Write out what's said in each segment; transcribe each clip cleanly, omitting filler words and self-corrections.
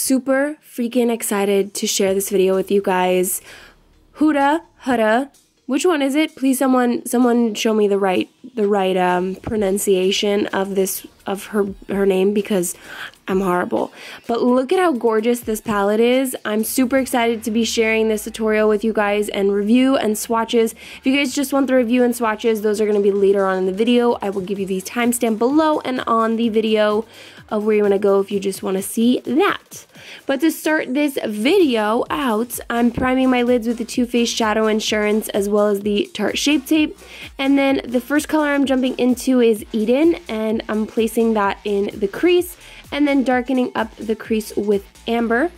super freaking excited to share this video with you guys. Huda, which one is it? Please someone show me the right pronunciation of her name, because I'm horrible. But look at how gorgeous this palette is. I'm super excited to be sharing this tutorial with you guys, and review and swatches. If you guys just want the review and swatches, those are going to be later on in the video. I will give you the timestamp below and on the video of where you want to go if you just want to see that. But to start this video out, I'm priming my lids with the Too Faced Shadow Insurance as well as the Tarte Shape Tape. And then the first color I'm jumping into is Eden, and I'm placing that in the crease and then darkening up the crease with Amber.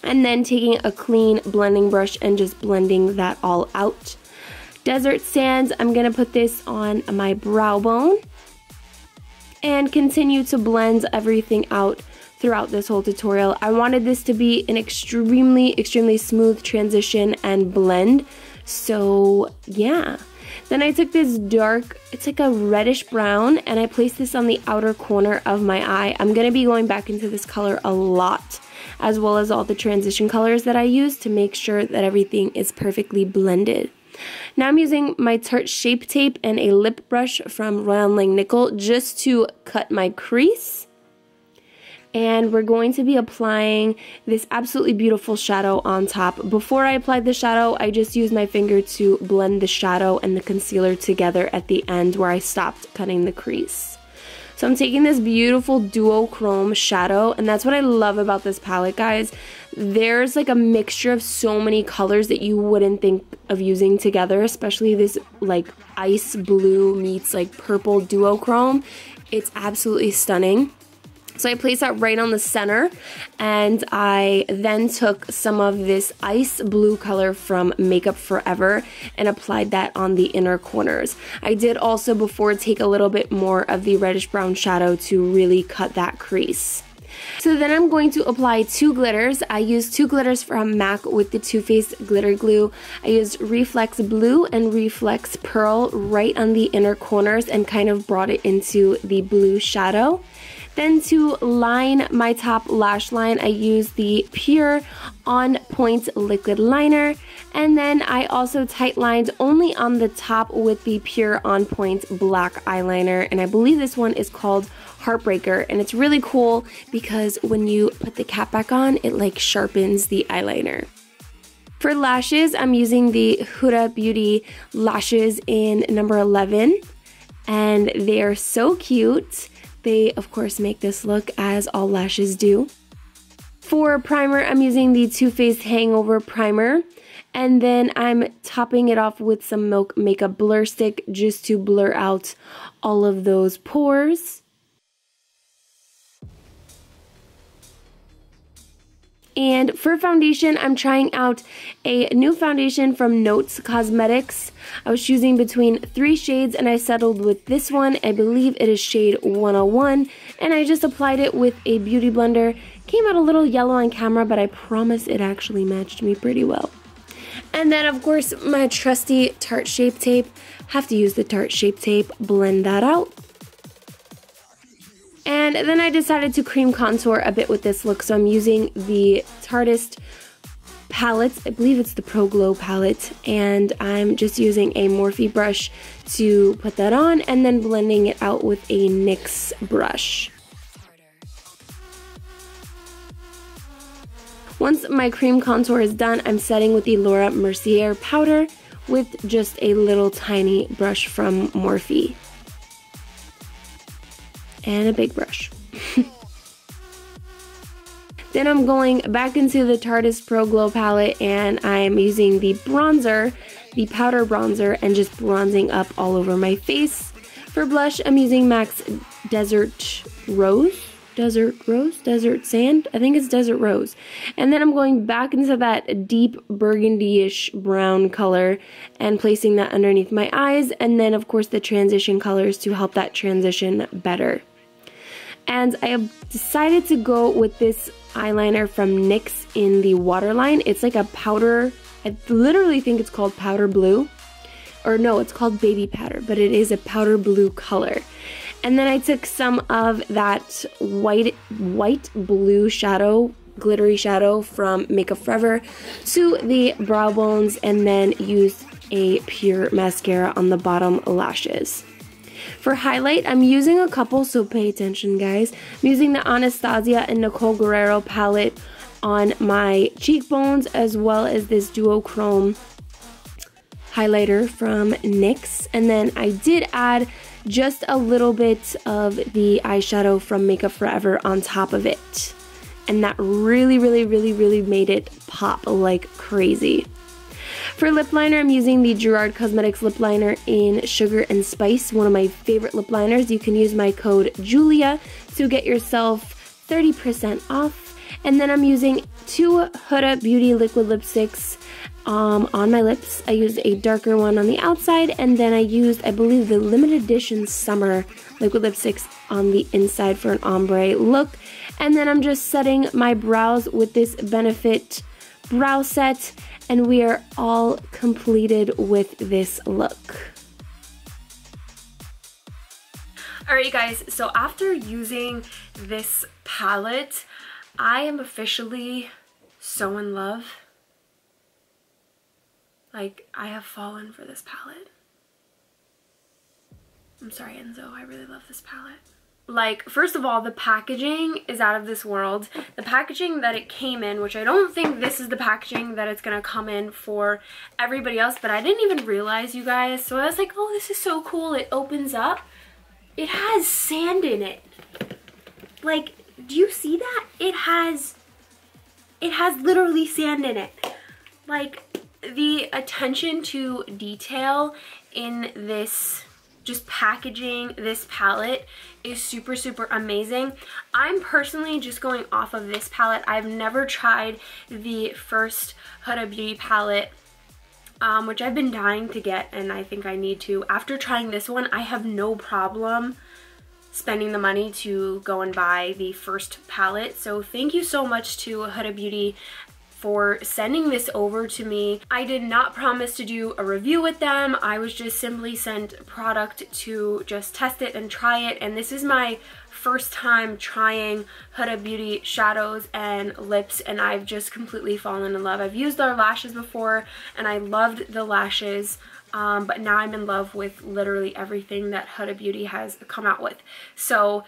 And then taking a clean blending brush and just blending that all out. Desert Sands, I'm going to put this on my brow bone and continue to blend everything out throughout this whole tutorial. I wanted this to be an extremely smooth transition and blend. So yeah. Then I took this dark, it's like a reddish brown, and I placed this on the outer corner of my eye. I'm going to be going back into this color a lot, as well as all the transition colors that I use to make sure that everything is perfectly blended. Now I'm using my Tarte Shape Tape and a lip brush from Nicole just to cut my crease. And we're going to be applying this absolutely beautiful shadow on top. Before I applied the shadow, I just used my finger to blend the shadow and the concealer together at the end where I stopped cutting the crease. So I'm taking this beautiful duochrome shadow, and that's what I love about this palette, guys. There's like a mixture of so many colors that you wouldn't think of using together, especially this like ice blue meets like purple duochrome. It's absolutely stunning. So I placed that right on the center, and I then took some of this ice blue color from Makeup Forever and applied that on the inner corners. I did also before take a little bit more of the reddish brown shadow to really cut that crease. So then I'm going to apply two glitters. I used two glitters from MAC with the Too Faced glitter glue. I used Reflex Blue and Reflex Pearl right on the inner corners and kind of brought it into the blue shadow. Then to line my top lash line, I used the Pure On Point liquid liner, and then I also tight lined only on the top with the Pure On Point black eyeliner, and I believe this one is called Heartbreaker, and it's really cool because when you put the cap back on, it like sharpens the eyeliner. For lashes, I'm using the Huda Beauty lashes in number 11, and they are so cute. They, of course, make this look as all lashes do. For primer, I'm using the Too Faced Hangover Primer. And then I'm topping it off with some Milk Makeup Blur Stick just to blur out all of those pores. And for foundation, I'm trying out a new foundation from Notes Cosmetics. I was choosing between 3 shades and I settled with this one. I believe it is shade 101. And I just applied it with a beauty blender. Came out a little yellow on camera, but I promise it actually matched me pretty well. And then, of course, my trusty Tarte Shape Tape. Have to use the Tarte Shape Tape. Blend that out. And then I decided to cream contour a bit with this look, so I'm using the Tarteist palette. I believe it's the Pro Glow palette, and I'm just using a Morphe brush to put that on, and then blending it out with a NYX brush. Once my cream contour is done, I'm setting with the Laura Mercier powder with just a little tiny brush from Morphe. And a big brush. Then I'm going back into the Tarteist Pro Glow palette, and I'm using the bronzer, the powder bronzer, and just bronzing up all over my face. For blush, I'm using MAC's Desert Sand? I think it's Desert Rose. And then I'm going back into that deep burgundy-ish brown color and placing that underneath my eyes, and then of course the transition colors to help that transition better. And I have decided to go with this eyeliner from NYX in the waterline. It's like a powder, I literally think it's called powder blue. Or no, it's called baby powder, but it is a powder blue color. And then I took some of that white blue shadow glittery shadow from Makeup Forever to the brow bones, and then used a pure mascara on the bottom lashes. For highlight, I'm using a couple, so pay attention, guys. I'm using the Anastasia and Nicole Guerriero palette on my cheekbones, as well as this duochrome highlighter from NYX. And then I did add just a little bit of the eyeshadow from Makeup Forever on top of it. And that really made it pop like crazy. For lip liner, I'm using the Gerard Cosmetics lip liner in Sugar and Spice, one of my favorite lip liners. You can use my code JULIA to get yourself 30% off. And then I'm using two Huda Beauty liquid lipsticks on my lips. I used a darker one on the outside, and then I used, I believe, the limited edition summer liquid lipsticks on the inside for an ombre look. And then I'm just setting my brows with this Benefit brow set, and we are all completed with this look. Alright guys, so after using this palette, I am officially so in love. Like, I have fallen for this palette. I'm sorry, Enzo, I really love this palette. Like, first of all, the packaging is out of this world. The packaging that it came in, which I don't think this is the packaging that it's gonna come in for everybody else, but I didn't even realize, you guys. So I was like, oh, this is so cool. It opens up. It has sand in it. Like, do you see that? It has literally sand in it. Like, the attention to detail in this just packaging, this palette is super amazing. I'm personally just going off of this palette. I've never tried the first Huda Beauty palette, which I've been dying to get, and I think I need to. After trying this one, I have no problem spending the money to go and buy the first palette. So thank you so much to Huda Beauty for sending this over to me. I did not promise to do a review with them. I was just simply sent product to just test it and try it, and this is my first time trying Huda Beauty shadows and lips, and I've just completely fallen in love. I've used their lashes before and I loved the lashes, but now I'm in love with literally everything that Huda Beauty has come out with. So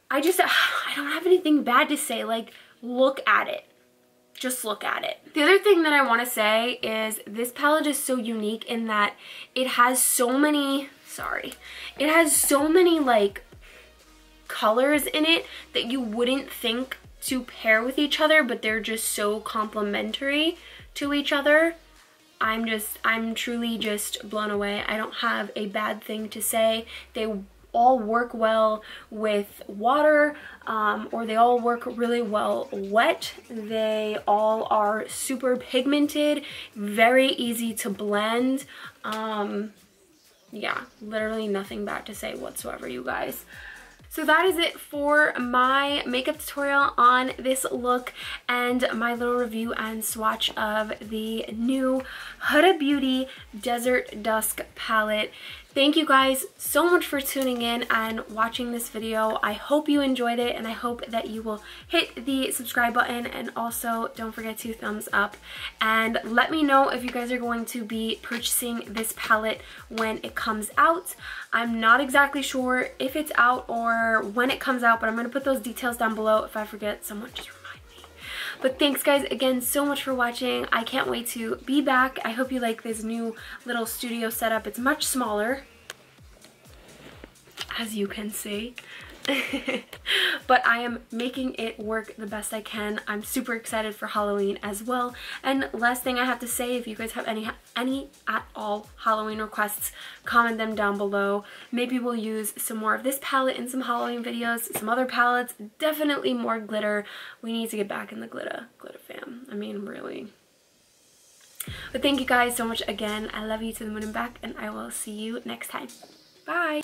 I don't have anything bad to say. Like, look at it. Just look at it. The other thing that I want to say is this palette is so unique in that it has so many, it has so many like colors in it that you wouldn't think to pair with each other, but they're just so complementary to each other. I'm truly just blown away. I don't have a bad thing to say. They all work well with water, or they all work really well wet. They all are super pigmented, very easy to blend. Yeah, literally nothing bad to say whatsoever, you guys. So that is it for my makeup tutorial on this look and my little review and swatch of the new Huda Beauty Desert Dusk palette. Thank you guys so much for tuning in and watching this video. I hope you enjoyed it, and I hope that you will hit the subscribe button, and also don't forget to thumbs up. And let me know if you guys are going to be purchasing this palette when it comes out. I'm not exactly sure if it's out or when it comes out, but I'm going to put those details down below. If I forget, someone just remind me. But thanks guys again so much for watching. I can't wait to be back. I hope you like this new little studio setup. It's much smaller, as you can see. But I am making it work the best I can. I'm super excited for Halloween as well. And last thing I have to say, if you guys have any at all Halloween requests, comment them down below. Maybe we'll use some more of this palette in some Halloween videos, some other palettes, definitely more glitter. We need to get back in the glitter fam. I mean, really. But thank you guys so much again. I love you to the moon and back, and I will see you next time. Bye!